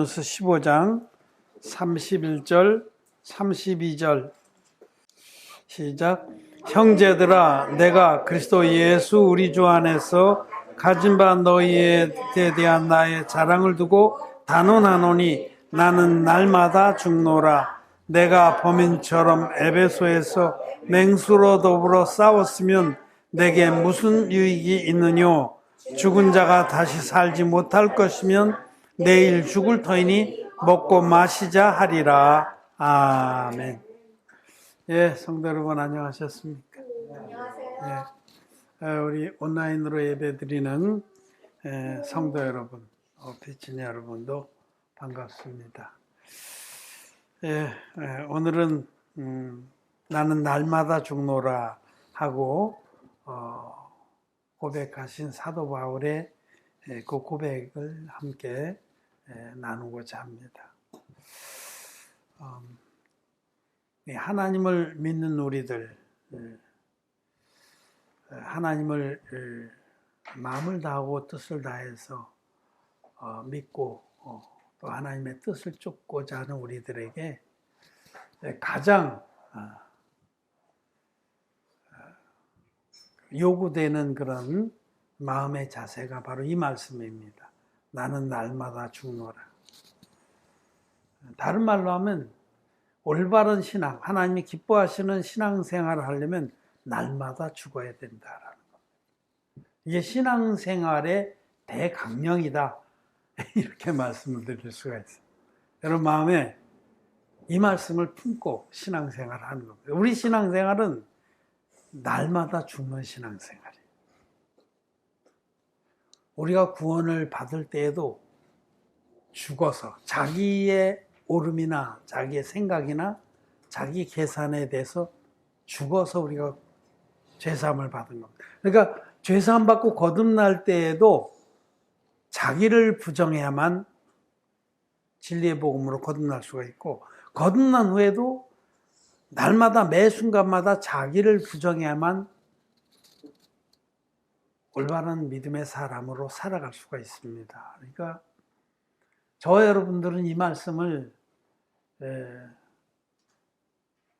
고린도전서 15장 31절 32절 시작. 형제들아, 내가 그리스도 예수 우리 주 안에서 가진 바 너희에 대한 나의 자랑을 두고 단언하노니 나는 날마다 죽노라. 내가 범인처럼 에베소에서 맹수로 더불어 싸웠으면 내게 무슨 유익이 있느뇨? 죽은 자가 다시 살지 못할 것이면 내일 죽을 터이니 먹고 마시자 하리라. 아멘. 예, 성도 여러분 안녕하셨습니까? 안녕하세요. 예, 우리 온라인으로 예배드리는 성도 여러분, 피치니 여러분도 반갑습니다. 예, 오늘은 나는 날마다 죽노라 하고 고백하신 사도 바울의 그 고백을 함께 나누고자 합니다. 하나님을 믿는 우리들, 하나님을 마음을 다하고 뜻을 다해서 믿고 또 하나님의 뜻을 쫓고자 하는 우리들에게 가장 요구되는 그런 마음의 자세가 바로 이 말씀입니다. 나는 날마다 죽노라. 다른 말로 하면 올바른 신앙, 하나님이 기뻐하시는 신앙생활을 하려면 날마다 죽어야 된다라는 겁니다. 이게 신앙생활의 대강령이다. 이렇게 말씀을 드릴 수가 있어요. 여러분 마음에 이 말씀을 품고 신앙생활을 하는 겁니다. 우리 신앙생활은 날마다 죽는 신앙생활이에요. 우리가 구원을 받을 때에도 죽어서 자기의 오름이나 자기의 생각이나 자기 계산에 대해서 죽어서 우리가 죄사함을 받은 겁니다. 그러니까 죄사함 받고 거듭날 때에도 자기를 부정해야만 진리의 복음으로 거듭날 수가 있고, 거듭난 후에도 날마다 매 순간마다 자기를 부정해야만 올바른 믿음의 사람으로 살아갈 수가 있습니다. 그러니까 저와 여러분들은 이 말씀을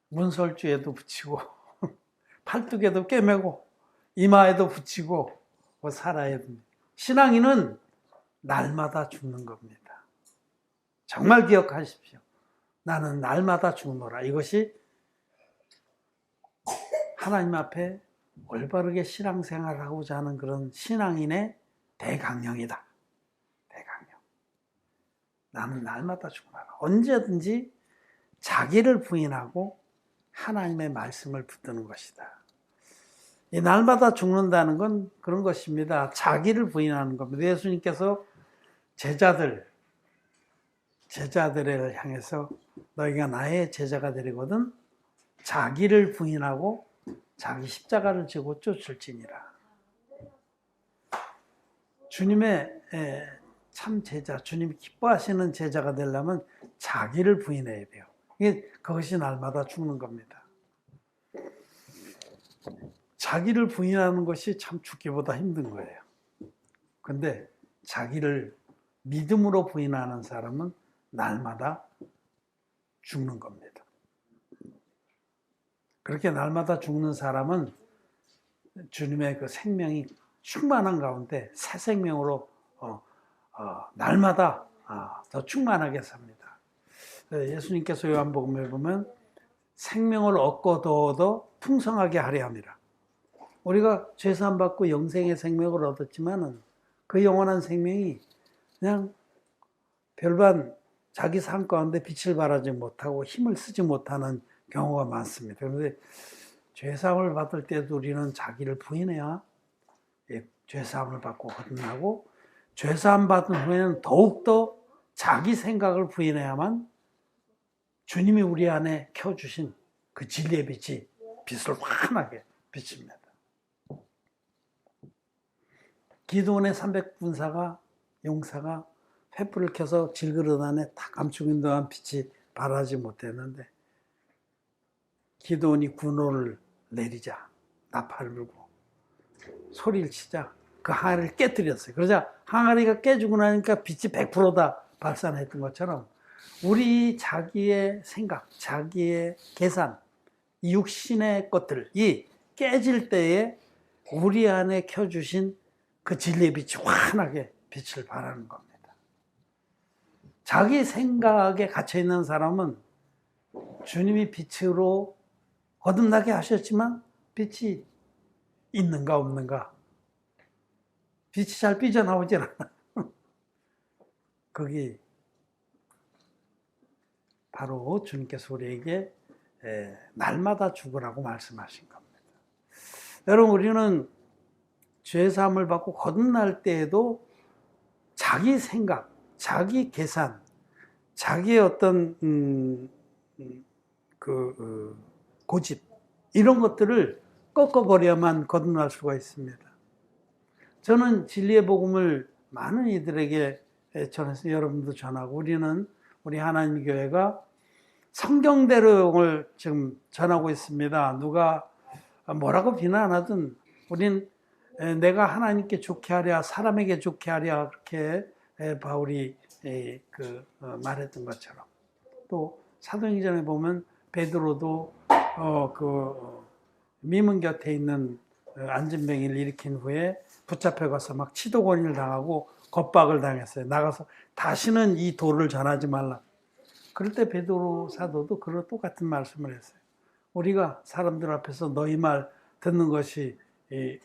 문설주에도 붙이고 팔뚝에도 꿰매고 이마에도 붙이고 살아야 됩니다. 신앙인은 날마다 죽는 겁니다. 정말 기억하십시오. 나는 날마다 죽노라. 이것이 하나님 앞에 올바르게 신앙생활을 하고자 하는 그런 신앙인의 대강령이다. 대강령. 나는 날마다 죽노라. 언제든지 자기를 부인하고 하나님의 말씀을 붙드는 것이다. 이 날마다 죽는다는 건 그런 것입니다. 자기를 부인하는 겁니다. 예수님께서 제자들을 향해서 너희가 나의 제자가 되리거든 자기를 부인하고 자기 십자가를 지고 쫓을지니라. 주님의 참 제자, 주님이 기뻐하시는 제자가 되려면 자기를 부인해야 돼요. 그것이 날마다 죽는 겁니다. 자기를 부인하는 것이 참 죽기보다 힘든 거예요. 근데 자기를 믿음으로 부인하는 사람은 날마다 죽는 겁니다. 그렇게 날마다 죽는 사람은 주님의 그 생명이 충만한 가운데 새 생명으로 날마다 더 충만하게 삽니다. 예수님께서 요한복음에 보면 생명을 얻고 더 풍성하게 하려 함이라. 우리가 죄사함 받고 영생의 생명을 얻었지만은 그 영원한 생명이 그냥 별반 자기 삶 가운데 빛을 발하지 못하고 힘을 쓰지 못하는 경우가 많습니다. 그런데 죄사함을 받을 때도 우리는 자기를 부인해야 죄사함을 받고 거듭나고, 죄사함 받은 후에는 더욱더 자기 생각을 부인해야만 주님이 우리 안에 켜주신 그 진리의 빛이 빛을 환하게 비칩니다. 기드온의 300군사가 용사가 횃불을 켜서 질그릇 안에 다 감추고 있는 동안 빛이 발하지 못했는데, 기드온이 군호를 내리자 나팔을 불고 소리를 치자 그 항아리를 깨뜨렸어요. 그러자 항아리가 깨지고 나니까 빛이 100%다 발산했던 것처럼 우리 자기의 생각, 자기의 계산, 육신의 것들이 깨질 때에 우리 안에 켜주신 그 진리의 빛이 환하게 빛을 발하는 겁니다. 자기 생각에 갇혀있는 사람은 주님이 빛으로 거듭나게 하셨지만 빛이 있는가 없는가, 빛이 잘 삐져나오질 않아. 거기 바로 주님께서 우리에게 날마다 죽으라고 말씀하신 겁니다. 여러분, 우리는 죄사함을 받고 거듭날 때에도 자기 생각, 자기 계산, 자기의 어떤 고집, 이런 것들을 꺾어버려야만 거듭날 수가 있습니다. 저는 진리의 복음을 많은 이들에게 전해서 여러분도 전하고, 우리 하나님 교회가 성경대로를 지금 전하고 있습니다. 누가 뭐라고 비난하든 우린 내가 하나님께 좋게 하랴, 사람에게 좋게 하랴, 그렇게 바울이 말했던 것처럼, 또 사도행전에 보면 베드로도 미문 곁에 있는 안진뱅이를 일으킨 후에 붙잡혀가서 막 치도권을 당하고 겁박을 당했어요. 나가서 다시는 이 도를 전하지 말라. 그럴 때 베드로 사도도 그런 똑같은 말씀을 했어요. 우리가 사람들 앞에서 너희 말 듣는 것이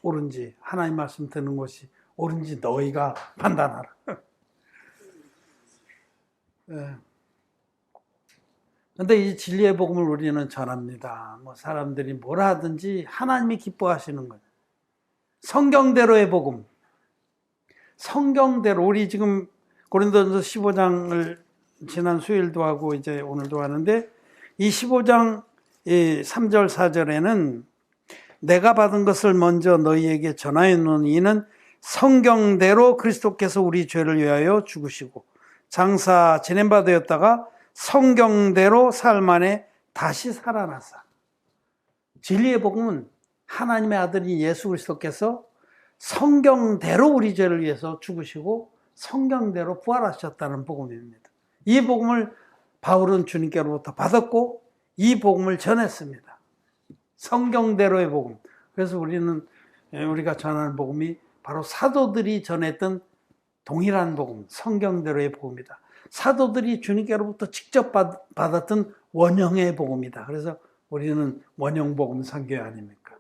옳은지, 하나님 말씀 듣는 것이 옳은지 너희가 판단하라. 그런데 이 진리의 복음을 우리는 전합니다. 사람들이 뭐라 하든지 하나님이 기뻐하시는 거예요. 성경대로의 복음. 성경대로, 우리 지금 고린도전서 15장을 지난 수요일도 하고 이제 오늘도 하는데, 이 15장 3절 4절에는 내가 받은 것을 먼저 너희에게 전하였노니 이는 성경대로 그리스도께서 우리 죄를 위하여 죽으시고 장사 지낸 바 되었다가 성경대로 사흘 만에 다시 살아나사. 진리의 복음은 하나님의 아들인 예수 그리스도께서 성경대로 우리 죄를 위해서 죽으시고 성경대로 부활하셨다는 복음입니다. 이 복음을 바울은 주님께로부터 받았고 이 복음을 전했습니다. 성경대로의 복음. 그래서 우리가 전하는 복음이 바로 사도들이 전했던 동일한 복음, 성경대로의 복음이다. 사도들이 주님께로부터 직접 받았던 원형의 복음이다. 그래서 우리는 원형복음 선교 아닙니까?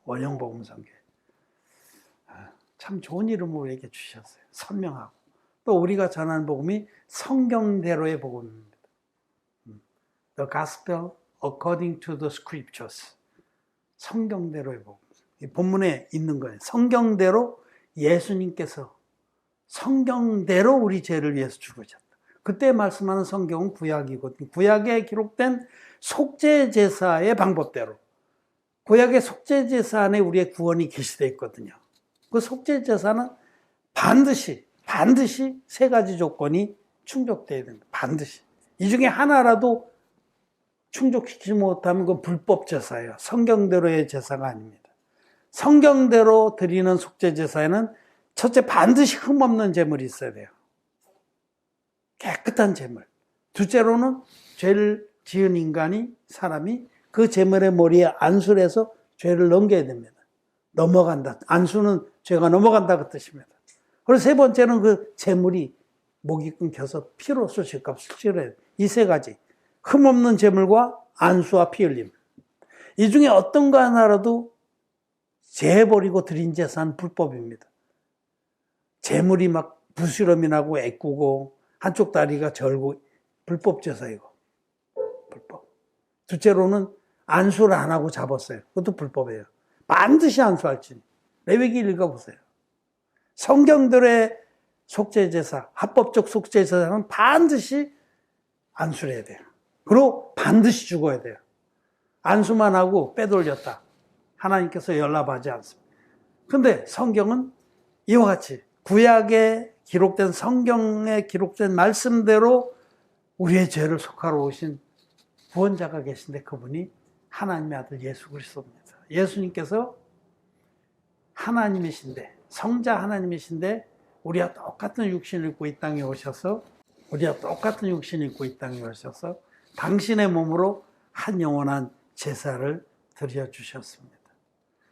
원형복음 선교. 참 좋은 이름을 우리에게 주셨어요. 선명하고. 또 우리가 전하는 복음이 성경대로의 복음입니다. The Gospel according to the Scriptures. 성경대로의 복음. 이 본문에 있는 거예요. 성경대로 예수님께서 성경대로 우리 죄를 위해서 죽으셨다. 그때 말씀하는 성경은 구약이거든요. 구약에 기록된 속죄제사의 방법대로, 구약의 속죄제사 안에 우리의 구원이 계시되어 있거든요. 그 속죄제사는 반드시 세 가지 조건이 충족되어야 됩니다. 반드시. 이 중에 하나라도 충족시키지 못하면 그건 불법 제사예요. 성경대로의 제사가 아닙니다. 성경대로 드리는 속죄제사에는 첫째, 반드시 흠없는 제물이 있어야 돼요. 깨끗한 제물. 둘째로는 죄를 지은 사람이 그 제물의 머리에 안수를 해서 죄를 넘겨야 됩니다. 넘어간다. 안수는 죄가 넘어간다 그 뜻입니다. 그리고 세 번째는 그 제물이 목이 끊겨서 피로써 죄값을 치러야 돼요. 이 세 가지. 흠없는 제물과 안수와 피 흘림. 이 중에 어떤 거 하나라도 죄 버리고 드린 제사는 불법입니다. 제물이 막 부스럼이 나고 애꾸고 한쪽 다리가 절고 불법 제사이고 불법. 둘째로는 안수를 안 하고 잡았어요. 그것도 불법이에요. 반드시 안수할지니. 레위기 읽어보세요. 성경들의 속죄제사, 합법적 속죄제사는 반드시 안수를 해야 돼요. 그리고 반드시 죽어야 돼요. 안수만 하고 빼돌렸다. 하나님께서 연락하지 않습니다. 그런데 성경은 이와 같이 구약에 기록된 성경에 기록된 말씀대로 우리의 죄를 속하러 오신 구원자가 계신데 그분이 하나님의 아들 예수 그리스도입니다. 예수님께서 하나님이신데, 성자 하나님이신데 우리와 똑같은 육신을 입고 이 땅에 오셔서 당신의 몸으로 한 영원한 제사를 드려주셨습니다.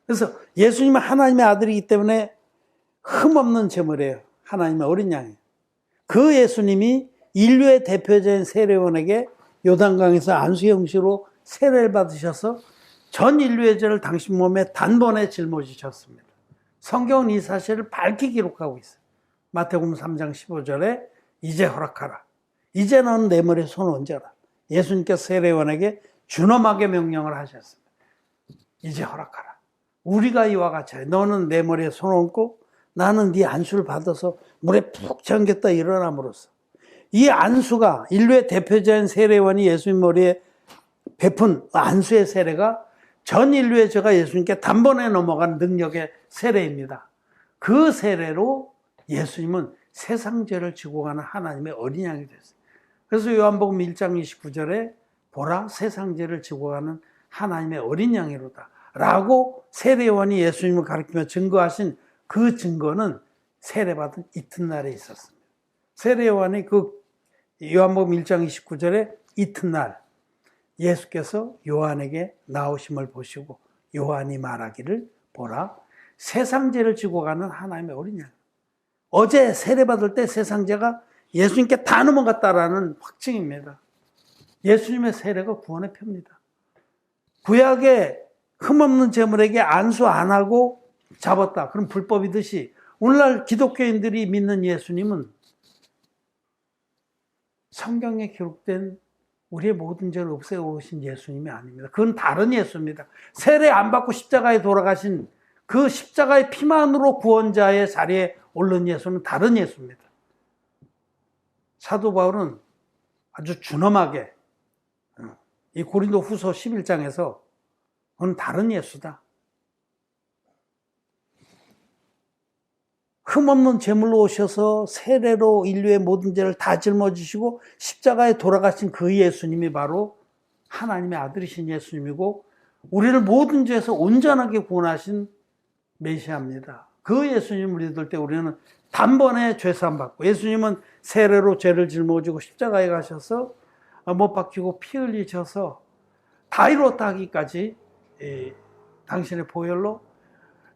그래서 예수님은 하나님의 아들이기 때문에 흠없는 제물이에요. 하나님의 어린 양이에요. 그 예수님이 인류의 대표자인 세례요한에게 요단강에서 안수 형식으로 세례를 받으셔서 전 인류의 죄를 당신 몸에 단번에 짊어지셨습니다. 성경은 이 사실을 밝게 기록하고 있어요. 마태복음 3장 15절에 이제 허락하라. 이제 너는 내 머리에 손을 얹어라. 예수님께서 세례요한에게 준엄하게 명령을 하셨습니다. 이제 허락하라. 우리가 이와 같이 해. 너는 내 머리에 손을 얹고 나는 네 안수를 받아서 물에 푹 잠겼다 일어남으로써 이 안수가 인류의 대표자인 세례요한이 예수님 머리에 베푼 안수의 세례가 전 인류의 죄가 예수님께 단번에 넘어간 능력의 세례입니다. 그 세례로 예수님은 세상 죄를 지고 가는 하나님의 어린 양이 됐어요. 그래서 요한복음 1장 29절에 보라 세상 죄를 지고 가는 하나님의 어린 양이로다 라고 세례요한이 예수님을 가리키며 증거하신 그 증거는 세례받은 이튿날에 있었습니다. 세례요한이 그 요한복음 1장 29절에 이튿날 예수께서 요한에게 나오심을 보시고 요한이 말하기를 보라 세상 죄를 지고 가는 하나님의 어린 양. 어제 세례받을 때 세상 죄가 예수님께 다 넘어갔다라는 확증입니다. 예수님의 세례가 구원의 표입니다. 구약의 흠없는 제물에게 안수 안 하고 잡았다. 그럼 불법이듯이 오늘날 기독교인들이 믿는 예수님은 성경에 기록된 우리의 모든 죄를 없애오신 예수님이 아닙니다. 그건 다른 예수입니다. 세례 안 받고 십자가에 돌아가신 그 십자가의 피만으로 구원자의 자리에 오른 예수는 다른 예수입니다. 사도 바울은 아주 준엄하게 이 고린도 후서 11장에서 그건 다른 예수다. 흠없는 제물로 오셔서 세례로 인류의 모든 죄를 다 짊어지시고 십자가에 돌아가신 그 예수님이 바로 하나님의 아들이신 예수님이고 우리를 모든 죄에서 온전하게 구원하신 메시아입니다. 그 예수님을 믿을 때 우리는 단번에 죄사함 받고 예수님은 세례로 죄를 짊어지고 십자가에 가셔서 못 박히고 피 흘리셔서 다 이뤘다 하기까지 당신의 보혈로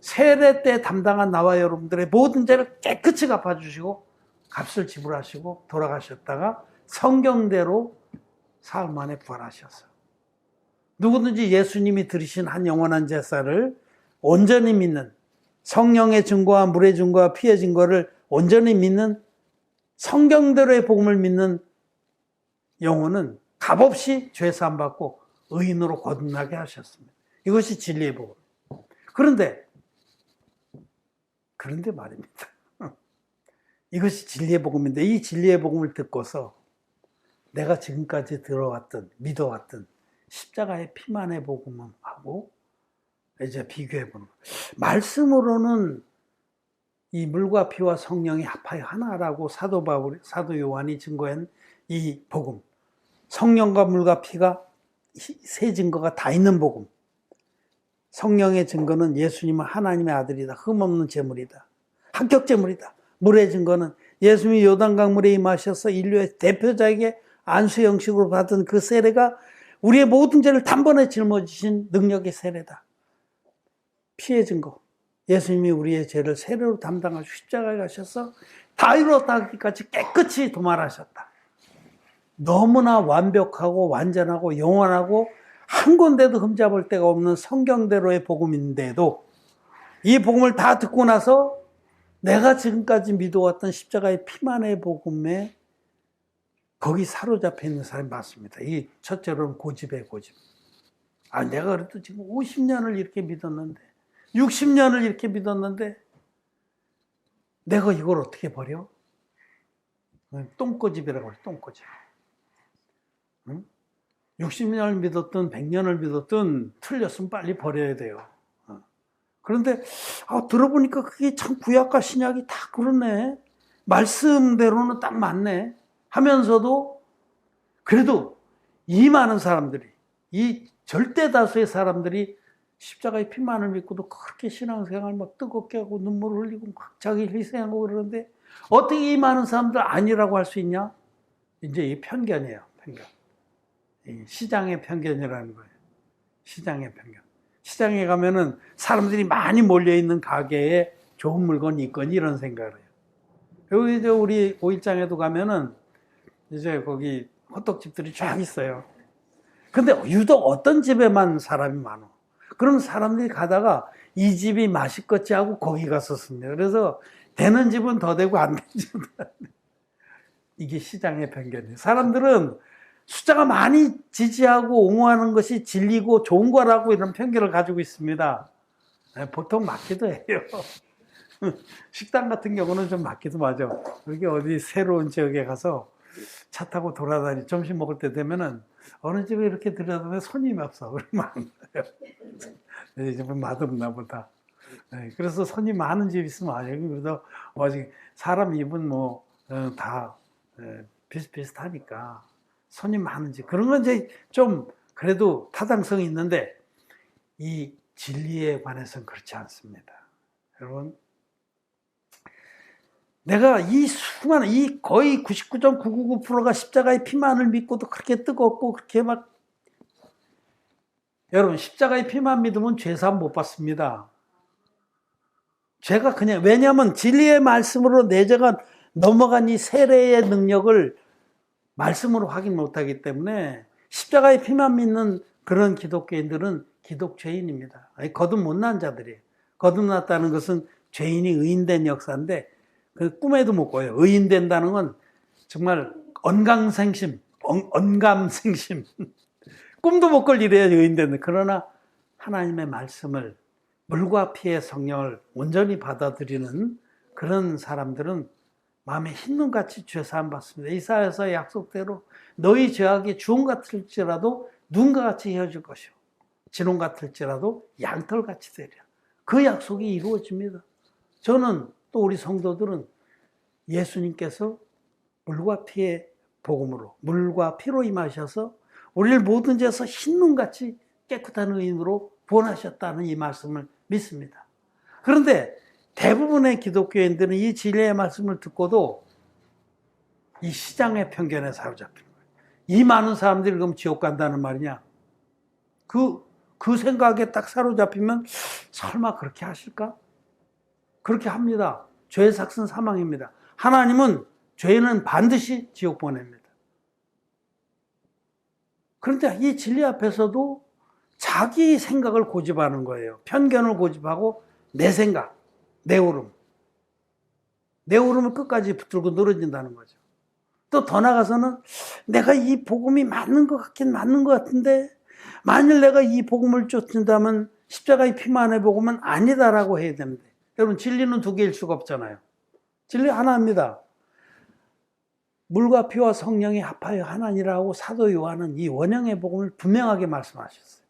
세례 때 담당한 나와 여러분들의 모든 죄를 깨끗이 갚아주시고 값을 지불하시고 돌아가셨다가 성경대로 사흘 만에 부활하셨어요. 누구든지 예수님이 드리신 한 영원한 제사를 온전히 믿는 성령의 증거와 물의 증거와 피의 증거를 온전히 믿는 성경대로의 복음을 믿는 영혼은 값없이 죄사함 받고 의인으로 거듭나게 하셨습니다. 이것이 진리의 복음. 그런데 말입니다. 이것이 진리의 복음인데 이 진리의 복음을 듣고서 내가 지금까지 들어왔던 믿어왔던 십자가의 피만의 복음하고 이제 비교해보는 거예요. 말씀으로는 이 물과 피와 성령이 합하여 하나라고 사도 요한이 증거한 이 복음, 성령과 물과 피가 세 증거가 다 있는 복음. 성령의 증거는 예수님은 하나님의 아들이다. 흠없는 제물이다. 합격 제물이다. 물의 증거는 예수님이 요단강 물에 임하셔서 인류의 대표자에게 안수 형식으로 받은 그 세례가 우리의 모든 죄를 단번에 짊어지신 능력의 세례다. 피의 증거. 예수님이 우리의 죄를 세례로 담당하시고 십자가에 가셔서 다 이루었다 하기까지 깨끗이 도말하셨다. 너무나 완벽하고 완전하고 영원하고 한 군데도 흠잡을 데가 없는 성경대로의 복음인데도 이 복음을 다 듣고 나서 내가 지금까지 믿어왔던 십자가의 피만의 복음에 거기 사로잡혀 있는 사람이 맞습니다. 이 첫째로는 고집의 고집. 내가 그래도 지금 50년을 이렇게 믿었는데 60년을 이렇게 믿었는데 내가 이걸 어떻게 버려? 똥고집이라고 해요. 똥고집. 60년을 믿었든 100년을 믿었든 틀렸으면 빨리 버려야 돼요. 그런데 들어보니까 그게 참 구약과 신약이 다 그렇네. 말씀대로는 딱 맞네. 하면서도 그래도 이 많은 사람들이, 이 절대 다수의 사람들이 십자가의 피만을 믿고도 그렇게 신앙생활 막 뜨겁게 하고 눈물을 흘리고 막 자기 희생하고 그러는데 어떻게 이 많은 사람들 아니라고 할 수 있냐? 이제 이 편견이에요. 편견. 이 시장의 편견이라는 거예요. 시장의 편견. 시장에 가면은 사람들이 많이 몰려있는 가게에 좋은 물건이 있거니 이런 생각을 해요. 여기 이제 우리 5일장에도 가면은 이제 거기 호떡집들이 쫙 있어요. 근데 유독 어떤 집에만 사람이 많아. 그럼 사람들이 가다가 이 집이 맛있겠지 하고 거기 가서 씁니다. 그래서 되는 집은 더 되고 안 되는 집은 안 돼. 이게 시장의 편견이에요. 사람들은 숫자가 많이 지지하고 옹호하는 것이 진리고 좋은 거라고 이런 편견을 가지고 있습니다. 보통 맞기도 해요. 식당 같은 경우는 좀 맞기도 맞아. 여기 어디 새로운 지역에 가서 차 타고 점심 먹을 때 되면은 어느 집에 이렇게 들여다보면 손님이 없어. 그러면 안 돼요. 이 집은 맛없나 보다. 그래서 손님 많은 집 있으면 여기 그래도 아직 사람 입은 다 비슷비슷하니까 손님 많은 집 그런 건 이제 좀 그래도 타당성이 있는데 이 진리에 관해서는 그렇지 않습니다. 여러분, 내가 이 거의 99.999%가 십자가의 피만을 믿고도 그렇게 뜨겁고 그렇게 막 여러분 십자가의 피만 믿으면 죄사함 못 받습니다. 죄가 그냥 왜냐하면 진리의 말씀으로 내 죄가 넘어간 이 세례의 능력을 말씀으로 확인 못하기 때문에 십자가의 피만 믿는 그런 기독교인들은 기독죄인입니다. 거듭 못난 자들이에요. 거듭났다는 것은 죄인이 의인된 역사인데 그 꿈에도 못 꿔요. 의인된다는 건 정말 언감생심 꿈도 못 꿀 일이에요. 의인된다. 그러나 하나님의 말씀을 물과 피의 성령을 온전히 받아들이는 그런 사람들은 마음에 흰눈같이 죄사함 받습니다. 이사야서의 약속대로 너희 죄악이 주홍 같을지라도 눈과 같이 헤어질 것이요 진홍 같을지라도 양털같이 되리라. 그 약속이 이루어집니다. 저는 또 우리 성도들은 예수님께서 물과 피의 복음으로 물과 피로 임하셔서 우리를 모든 죄에서 흰눈같이 깨끗한 의인으로 구원하셨다는 이 말씀을 믿습니다. 그런데 대부분의 기독교인들은 이 진리의 말씀을 듣고도 이 시장의 편견에 사로잡히는 거예요. 이 많은 사람들이 그럼 지옥 간다는 말이냐? 그 생각에 딱 사로잡히면 설마 그렇게 하실까? 그렇게 합니다. 죄의 삭은 사망입니다. 하나님은 죄는 반드시 지옥 보냅니다. 그런데 이 진리 앞에서도 자기 생각을 고집하는 거예요. 편견을 고집하고 내 생각, 내 오름. 내 오름을 끝까지 붙들고 늘어진다는 거죠. 또 더 나가서는 내가 이 복음이 맞는 것 같긴 맞는 것 같은데 만일 내가 이 복음을 쫓는다면 십자가의 피만의 복음은 아니다라고 해야 되는데 여러분 진리는 두 개일 수가 없잖아요. 진리 하나입니다. 물과 피와 성령이 합하여 하나니라고 사도 요한은 이 원형의 복음을 분명하게 말씀하셨어요.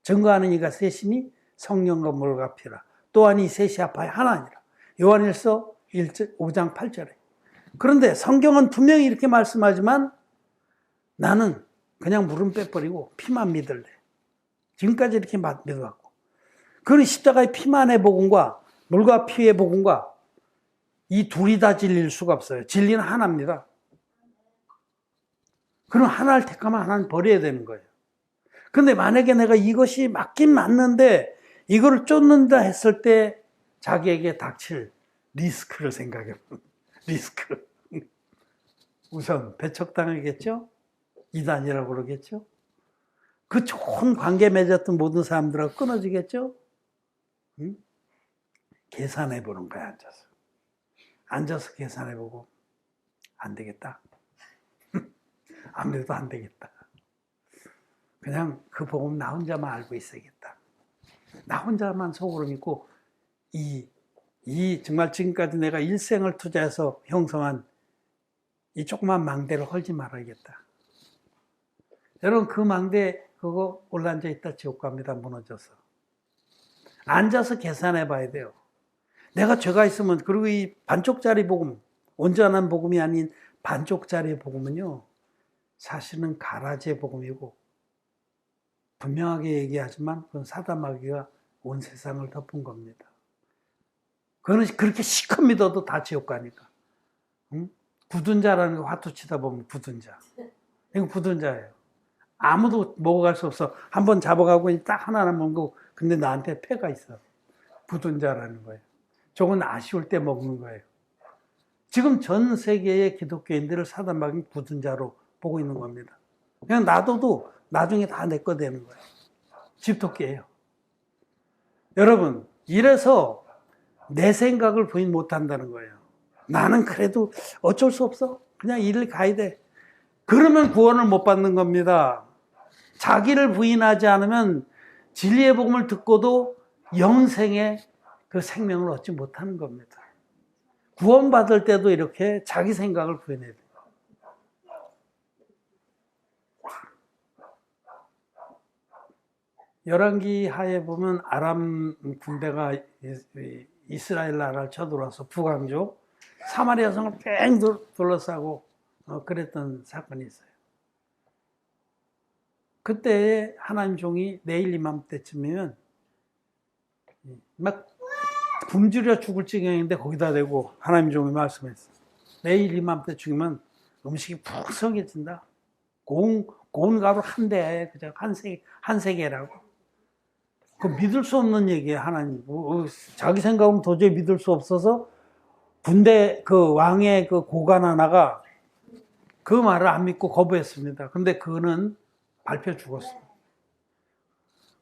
증거하는 이가 셋이니 성령과 물과 피라. 또한 이 셋이 합하여 하나니라. 요한일서 5장 8절에. 그런데 성경은 분명히 이렇게 말씀하지만 나는 그냥 물은 빼버리고 피만 믿을래. 지금까지 이렇게 믿어왔고. 그런 십자가의 피만의 복음과 물과 피의 복음과 이 둘이 다 진리일 수가 없어요. 진리는 하나입니다. 그럼 하나를 택하면 하나는 버려야 되는 거예요. 근데 만약에 내가 이것이 맞긴 맞는데 이거를 쫓는다 했을 때 자기에게 닥칠 리스크를 생각해 보면 리스크. 우선 배척당하겠죠? 이단이라고 그러겠죠? 그 좋은 관계 맺었던 모든 사람들하고 끊어지겠죠? 응? 계산해 보는 거야, 앉아서 계산해 보고 안 되겠다. 아무래도 안 되겠다. 그냥 그 복음 나 혼자만 알고 있어야겠다. 나 혼자만 속으로 믿고 이 정말 지금까지 내가 일생을 투자해서 형성한 이 조그만 망대를 헐지 말아야겠다. 여러분 그 망대 그거 올라앉아 있다 지옥 갑니다. 무너져서. 앉아서 계산해 봐야 돼요. 내가 죄가 있으면 그리고 이 반쪽짜리 복음 온전한 복음이 아닌 반쪽짜리 복음은요 사실은 가라지의 복음이고 분명하게 얘기하지만 그건 사단마귀가 온 세상을 덮은 겁니다. 그거는 그렇게 시커 믿어도 다 지옥 가니까. 응? 굳은 자라는 거 화투 치다 보면 굳은 자. 이거 굳은 자예요. 아무도 먹어갈 수 없어. 한번 잡아가고 딱 하나 먹고 근데 나한테 패가 있어. 굳은 자라는 거예요. 저건 아쉬울 때 먹는 거예요. 지금 전 세계의 기독교인들을 사단마귀는 굳은 자로 보고 있는 겁니다. 그냥 놔둬도 나중에 다 내 거 되는 거예요. 집토끼예요. 여러분, 이래서 내 생각을 부인 못 한다는 거예요. 나는 그래도 어쩔 수 없어. 그냥 일을 가야 돼. 그러면 구원을 못 받는 겁니다. 자기를 부인하지 않으면 진리의 복음을 듣고도 영생의 그 생명을 얻지 못하는 겁니다. 구원받을 때도 이렇게 자기 생각을 부인해야 돼요. 열왕기 하에 보면 아람 군대가 이스라엘 나라를 쳐들어와서 북왕족 사마리아 성을 뺑 둘러싸고 그랬던 사건이 있어요. 그때 하나님 종이 내일 이맘때쯤이면 막 굶주려 죽을 지경인데 거기다 대고 하나님 종이 말씀했어요. 내일 이맘때쯤이면 음식이 풍성해진다. 고운 가루 한 대에 그냥 한 세계라고. 그 믿을 수 없는 얘기예요, 하나님. 자기 생각은 도저히 믿을 수 없어서 군대 그 왕의 그 고관 하나가 그 말을 안 믿고 거부했습니다. 근데 그는 밟혀 죽었습니다.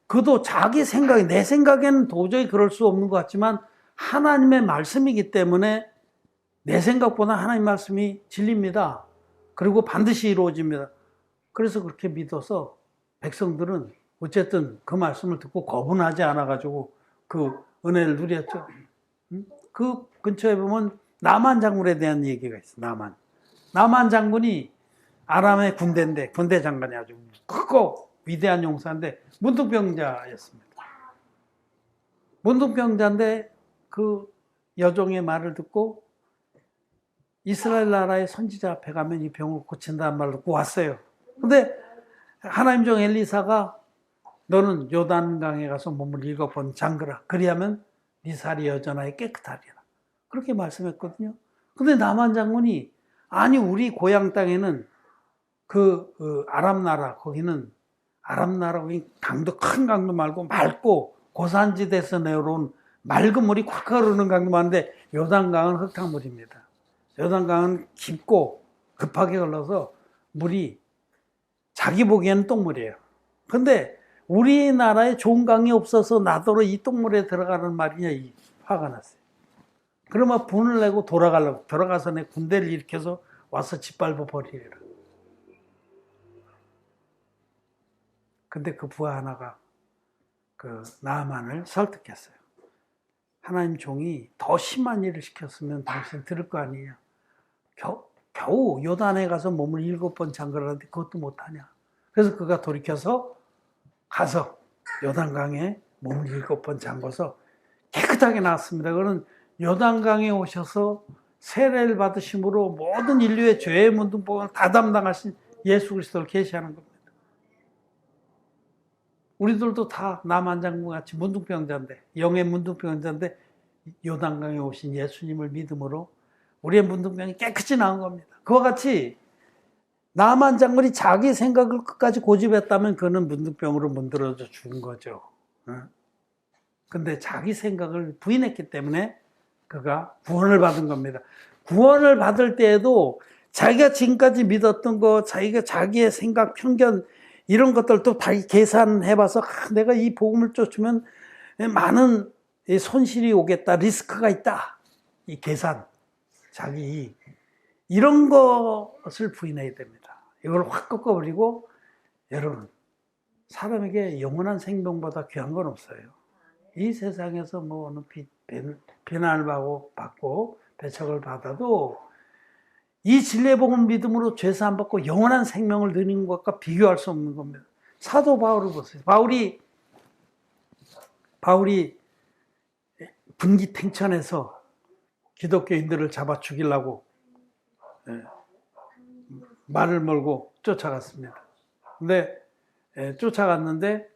그도 자기 생각이, 내 생각에는 도저히 그럴 수 없는 것 같지만 하나님의 말씀이기 때문에 내 생각보다 하나님 말씀이 진리입니다. 그리고 반드시 이루어집니다. 그래서 그렇게 믿어서 백성들은 어쨌든 그 말씀을 듣고 거분하지 않아가지고 그 은혜를 누렸죠. 그 근처에 보면 나만 장군에 대한 얘기가 있어. 나만 장군이 아람의 군대인데 군대 장관이 아주 크고 위대한 용사인데 문둥병자였습니다. 문둥병자인데 그 여종의 말을 듣고 이스라엘 나라의 선지자 앞에 가면 이 병을 고친다는 말을 듣고 왔어요. 근데 하나님 종 엘리사가 너는 요단강에 가서 몸을 7번 잠그라. 그리하면 네 살이 여전하게 깨끗하리라. 그렇게 말씀했거든요. 근데 나만 장군이 아니 우리 고향 땅에는 아람 나라 거기는 아람 나라 강도 큰 강도 말고 맑고 고산지대에서 내려온 맑은 물이 콱 흐르는 강도 많은데 요단강은 흙탕물입니다. 요단강은 깊고 급하게 흘러서 물이 자기 보기에는 똥물이에요. 근데 우리나라에 좋은 강이 없어서 나더러 이 똥물에 들어가는 말이냐 이 화가 났어요. 그러면 분을 내고 돌아가서 내 군대를 일으켜서 와서 짓밟아 버리라. 근데 그 부하 하나가 그 나아만을 설득했어요. 하나님 종이 더 심한 일을 시켰으면 당신 들을 거 아니냐. 겨우 요단에 가서 몸을 7번 잠그라는데 그것도 못하냐. 그래서 그가 돌이켜서 가서 요단강에 몸을 7번 잠궈서 깨끗하게 나왔습니다. 그는 요단강에 오셔서 세례를 받으심으로 모든 인류의 죄의 문둥병을 다 담당하신 예수 그리스도를 계시하는 겁니다. 우리들도 다 남한 장군 같이 문둥병자인데 영의 문둥병자인데 요단강에 오신 예수님을 믿음으로 우리의 문둥병이 깨끗이 나은 겁니다. 그와 같이 나만 장군이 자기 생각을 끝까지 고집했다면 그는 문둥병으로 문드러져 죽은 거죠. 근데 자기 생각을 부인했기 때문에 그가 구원을 받은 겁니다. 구원을 받을 때에도 자기가 지금까지 믿었던 거, 자기의 생각, 편견 이런 것들도 다 계산해봐서 내가 이 복음을 쫓으면 많은 손실이 오겠다, 리스크가 있다. 이 계산, 이런 것을 부인해야 됩니다. 이걸 확 꺾어버리고 여러분 사람에게 영원한 생명보다 귀한 건 없어요. 이 세상에서 뭐 어느 비난을 받고 배척을 받아도 이 진리의 복음 믿음으로 죄사함 받고 영원한 생명을 누리는 것과 비교할 수 없는 겁니다. 사도 바울을 보세요. 바울이 분기탱천에서 기독교인들을 잡아 죽이려고 말을 몰고 쫓아갔습니다. 근데 쫓아갔는데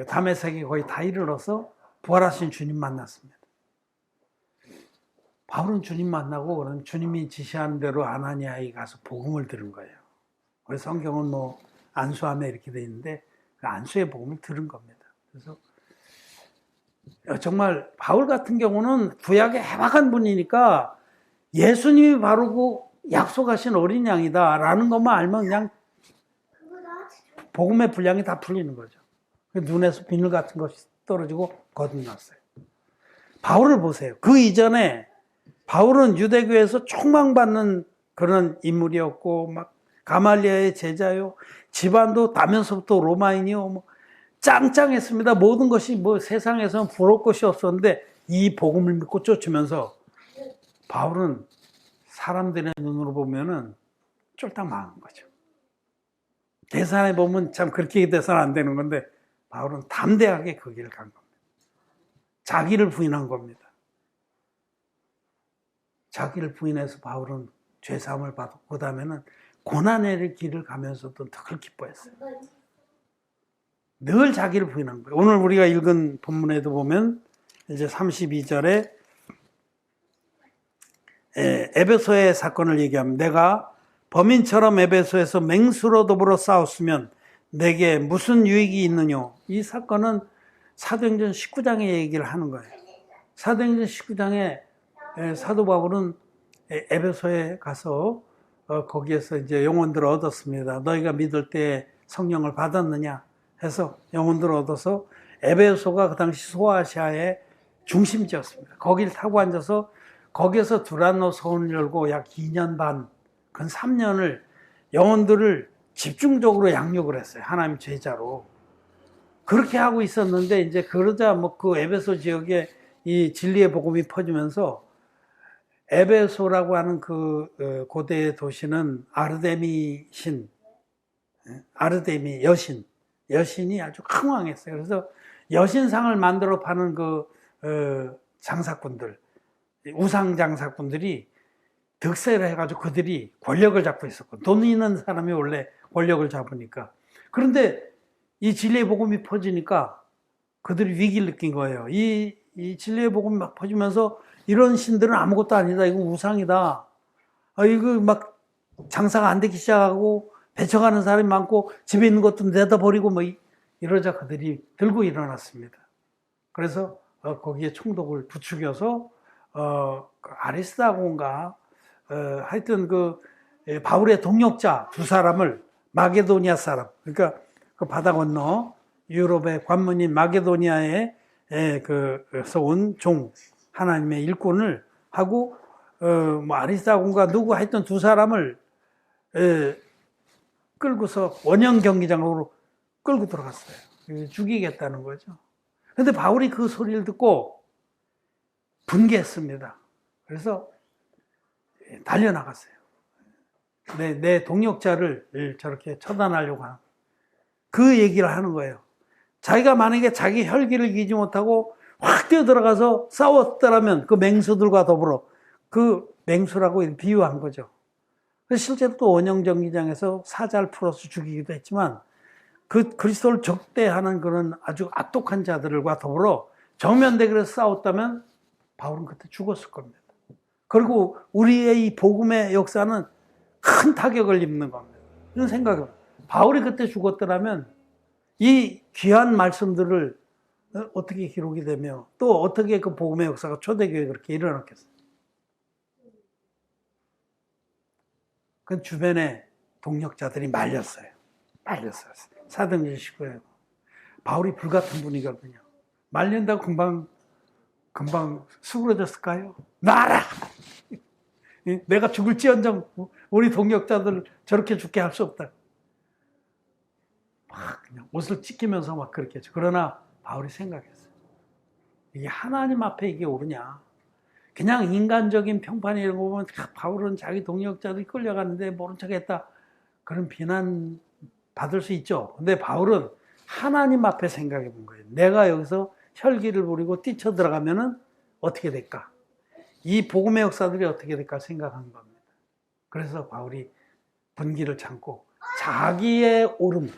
다메섹에 거의 다 이르러서 부활하신 주님 만났습니다. 바울은 주님 만나고 그럼 주님이 지시한 대로 아나니아에 가서 복음을 들은 거예요. 그래서 성경은 뭐 안수하며 이렇게 돼 있는데 그 안수의 복음을 들은 겁니다. 그래서 정말 바울 같은 경우는 구약에 해박한 분이니까 예수님이 바로 그 약속하신 어린 양이다라는 것만 알면 그냥 복음의 분량이 다 풀리는 거죠. 눈에서 비늘 같은 것이 떨어지고 거듭났어요. 바울을 보세요. 그 이전에 바울은 유대교에서 촉망받는 그런 인물이었고 막 가말리아의 제자요. 집안도 나면서부터 로마인이요. 뭐 짱짱했습니다. 모든 것이 뭐 세상에서는 부러울 것이 없었는데 이 복음을 믿고 쫓으면서 바울은 사람들의 눈으로 보면은 쫄딱 망한 거죠. 계산해 보면 참 그렇게 돼서는 안 되는 건데 바울은 담대하게 그 길을 간 겁니다. 자기를 부인한 겁니다. 자기를 부인해서 바울은 죄사함을 받고 그 다음에는 고난의 길을 가면서도 늘 기뻐했어요. 늘 자기를 부인한 거예요. 오늘 우리가 읽은 본문에도 보면 이제 32절에 에베소의 사건을 얘기합니다. 내가 범인처럼 에베소에서 맹수로 더불어 싸웠으면 내게 무슨 유익이 있느냐. 이 사건은 사도행전 19장의 얘기를 하는 거예요. 사도행전 19장에 사도 바울은 에베소에 가서 거기에서 이제 영혼들을 얻었습니다. 너희가 믿을 때 성령을 받았느냐 해서 영혼들을 얻어서 에베소가 그 당시 소아시아의 중심지였습니다. 거기를 타고 앉아서 거기에서 두란노 서원을 열고 약 2년 반, 근 3년을 영혼들을 집중적으로 양육을 했어요. 하나님 제자로. 그렇게 하고 있었는데 이제 그러자 뭐 그 에베소 지역에 이 진리의 복음이 퍼지면서 에베소라고 하는 그 고대의 도시는 아르데미 신, 아르데미 여신이 아주 흥왕했어요. 그래서 여신상을 만들어 파는 그 장사꾼들, 우상 장사꾼들이 득세를 해가지고 그들이 권력을 잡고 있었고 돈 있는 사람이 원래 권력을 잡으니까. 그런데 이 진리의 복음이 퍼지니까 그들이 위기를 느낀 거예요. 이 진리의 복음이 막 퍼지면서 이런 신들은 아무것도 아니다. 이거 우상이다. 이거 막 장사가 안 되기 시작하고 배척하는 사람이 많고 집에 있는 것도 내다버리고 뭐 이러자 그들이 들고 일어났습니다. 그래서 거기에 총독을 부추겨서 아리스다고인가 하여튼 그 바울의 동역자 두 사람을 마게도니아 사람, 그러니까 그 바다 건너 유럽의 관문인 마게도니아에 그서 온 종 하나님의 일꾼을 하고 뭐 아리스다고인가 누구 하여튼 두 사람을 끌고서 원형 경기장으로 끌고 들어갔어요. 죽이겠다는 거죠. 근데 바울이 그 소리를 듣고 분개했습니다. 그래서 달려나갔어요. 내 동역자를 저렇게 처단하려고 하는 그 얘기를 하는 거예요. 자기가 만약에 자기 혈기를 이기지 못하고 확 뛰어들어가서 싸웠더라면 그 맹수들과 더불어 그 맹수라고 비유한 거죠. 실제로 또 원형전기장에서 사자를 풀어서 죽이기도 했지만 그 그리스도를 적대하는 그런 아주 악독한 자들과 더불어 정면 대결에서 싸웠다면 바울은 그때 죽었을 겁니다. 그리고 우리의 이 복음의 역사는 큰 타격을 입는 겁니다. 이런 생각을. 바울이 그때 죽었더라면 이 귀한 말씀들을 어떻게 기록이 되며 또 어떻게 그 복음의 역사가 초대교회에 그렇게 일어났겠어요. 그 주변에 동력자들이 말렸어요. 사도행전 19에. 바울이 불같은 분이거든요. 말린다고 금방 수그러졌을까요? 놔라! 내가 죽을지언정 우리 동력자들 저렇게 죽게 할 수 없다. 막 그냥 옷을 찢기면서 막 그렇게 했죠. 그러나 바울이 생각했어요. 이게 하나님 앞에 이게 옳으냐. 그냥 인간적인 평판 이런 거 보면 바울은 자기 동력자들이 끌려가는데 모른 척 했다. 그런 비난 받을 수 있죠. 근데 바울은 하나님 앞에 생각해 본 거예요. 내가 여기서 혈기를 부리고 뛰쳐 들어가면은 어떻게 될까? 이 복음의 역사들이 어떻게 될까 생각한 겁니다. 그래서 바울이 분기를 참고 자기의 옳음.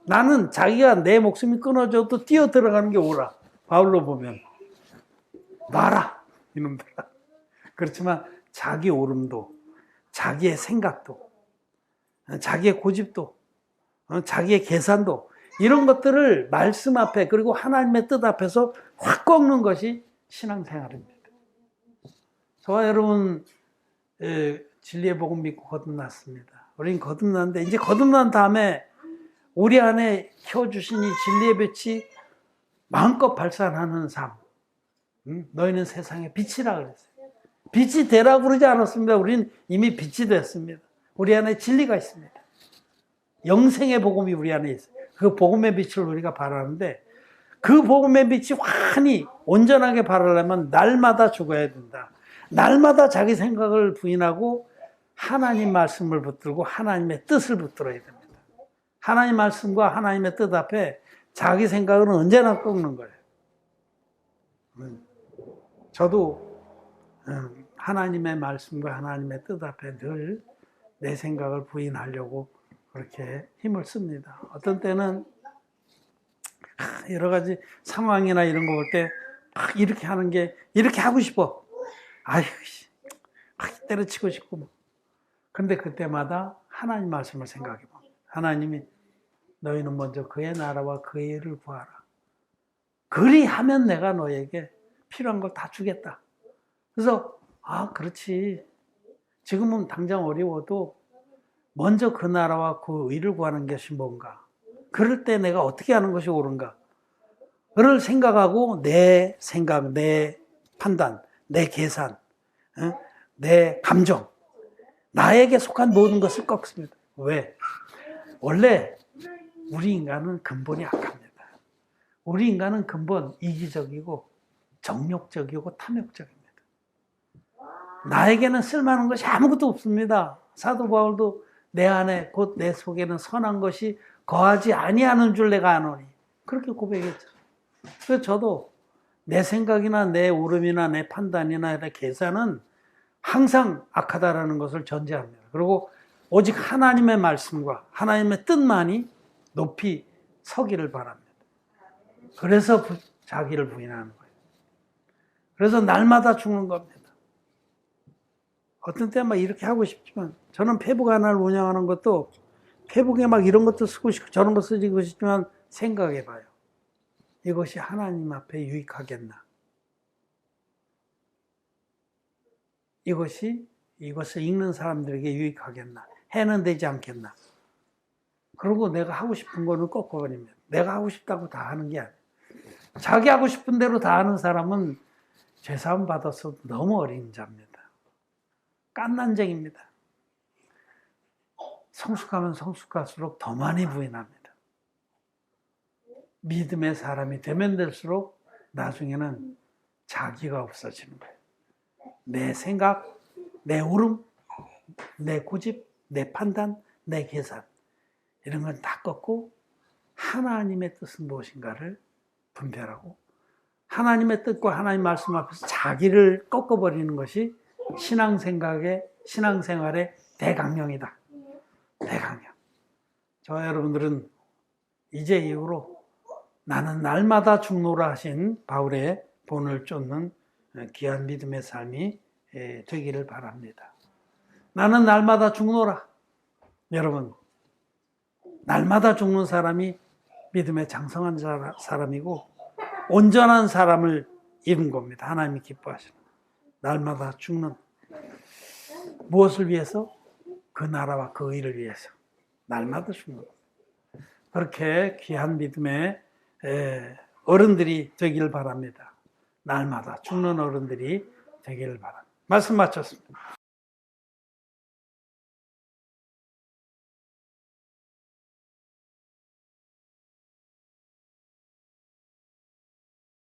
나는 자기가 내 목숨이 끊어져도 뛰어 들어가는 게 옳아. 바울로 보면 놔라 이놈들아. 그렇지만 자기 옳음도, 자기의 생각도, 자기의 고집도, 자기의 계산도, 이런 것들을 말씀 앞에, 그리고 하나님의 뜻 앞에서 확 꺾는 것이 신앙생활입니다. 저와 여러분 진리의 복음 믿고 거듭났습니다. 우린 거듭났는데, 이제 거듭난 다음에 우리 안에 켜주신 이 진리의 빛이 마음껏 발산하는 삶. 너희는 세상의 빛이라 그랬어요. 빛이 되라고 그러지 않았습니다. 우리는 이미 빛이 됐습니다. 우리 안에 진리가 있습니다. 영생의 복음이 우리 안에 있어요. 그 복음의 빛을 우리가 바라는데, 그 복음의 빛이 환히 온전하게 바라려면 날마다 죽어야 된다. 날마다 자기 생각을 부인하고 하나님 말씀을 붙들고 하나님의 뜻을 붙들어야 됩니다. 하나님 말씀과 하나님의 뜻 앞에 자기 생각은 언제나 꺾는 거예요. 저도 하나님의 말씀과 하나님의 뜻 앞에 늘 내 생각을 부인하려고 그렇게 힘을 씁니다. 어떤 때는 여러 가지 상황이나 이런 거 볼 때 이렇게 하는 게, 이렇게 하고 싶어. 아유, 때려치고 싶고. 근데 그때마다 하나님 말씀을 생각해 봅니다. 하나님이 너희는 먼저 그의 나라와 그의 일을 구하라. 그리하면 내가 너에게 필요한 걸 다 주겠다. 그래서 그렇지. 지금은 당장 어려워도 먼저 그 나라와 그 의를 구하는 것이 뭔가. 그럴 때 내가 어떻게 하는 것이 옳은가. 그걸 생각하고 내 생각, 내 판단, 내 계산, 내 감정, 나에게 속한 모든 것을 꺾습니다. 왜? 원래 우리 인간은 근본이 악합니다. 우리 인간은 근본 이기적이고 정욕적이고 탐욕적입니다. 나에게는 쓸만한 것이 아무것도 없습니다. 사도 바울도 내 안에 곧 내 속에는 선한 것이 거하지 아니하는 줄 내가 아노니, 그렇게 고백했죠. 그래서 저도 내 생각이나 내 옳음이나 내 판단이나 내 계산은 항상 악하다라는 것을 전제합니다. 그리고 오직 하나님의 말씀과 하나님의 뜻만이 높이 서기를 바랍니다. 그래서 자기를 부인하는 거예요. 그래서 날마다 죽는 겁니다. 어떤 때 막 이렇게 하고 싶지만, 저는 페북 하나를 운영하는 것도 페북에 막 이런 것도 쓰고 싶고 저런 거 쓰고 싶지만 생각해 봐요. 이것이 하나님 앞에 유익하겠나? 이것을 읽는 사람들에게 유익하겠나? 해는 되지 않겠나? 그리고 내가 하고 싶은 거는 꺾어버립니다. 내가 하고 싶다고 다 하는 게 아니에요. 자기 하고 싶은 대로 다 하는 사람은 죄사함 받아서 너무 어린 자입니다. 깐난쟁입니다. 성숙하면 성숙할수록 더 많이 부인합니다. 믿음의 사람이 되면 될수록 나중에는 자기가 없어지는 거예요. 내 생각, 내 옳음, 내 고집, 내 판단, 내 계산, 이런 건 다 꺾고 하나님의 뜻은 무엇인가를 분별하고 하나님의 뜻과 하나님 말씀 앞에서 자기를 꺾어버리는 것이 신앙생활의 대강령이다. 대강령. 저와 여러분들은 이제 이후로 나는 날마다 죽노라 하신 바울의 본을 쫓는 귀한 믿음의 삶이 되기를 바랍니다. 나는 날마다 죽노라. 여러분, 날마다 죽는 사람이 믿음의 장성한 사람이고 온전한 사람을 이룬 겁니다. 하나님이 기뻐하시는. 날마다 죽는. 무엇을 위해서? 그 나라와 그 의를 위해서. 날마다 죽는 겁니다. 그렇게 귀한 믿음의 어른들이 되기를 바랍니다. 날마다 죽는 어른들이 되기를 바랍니다. 말씀 마쳤습니다.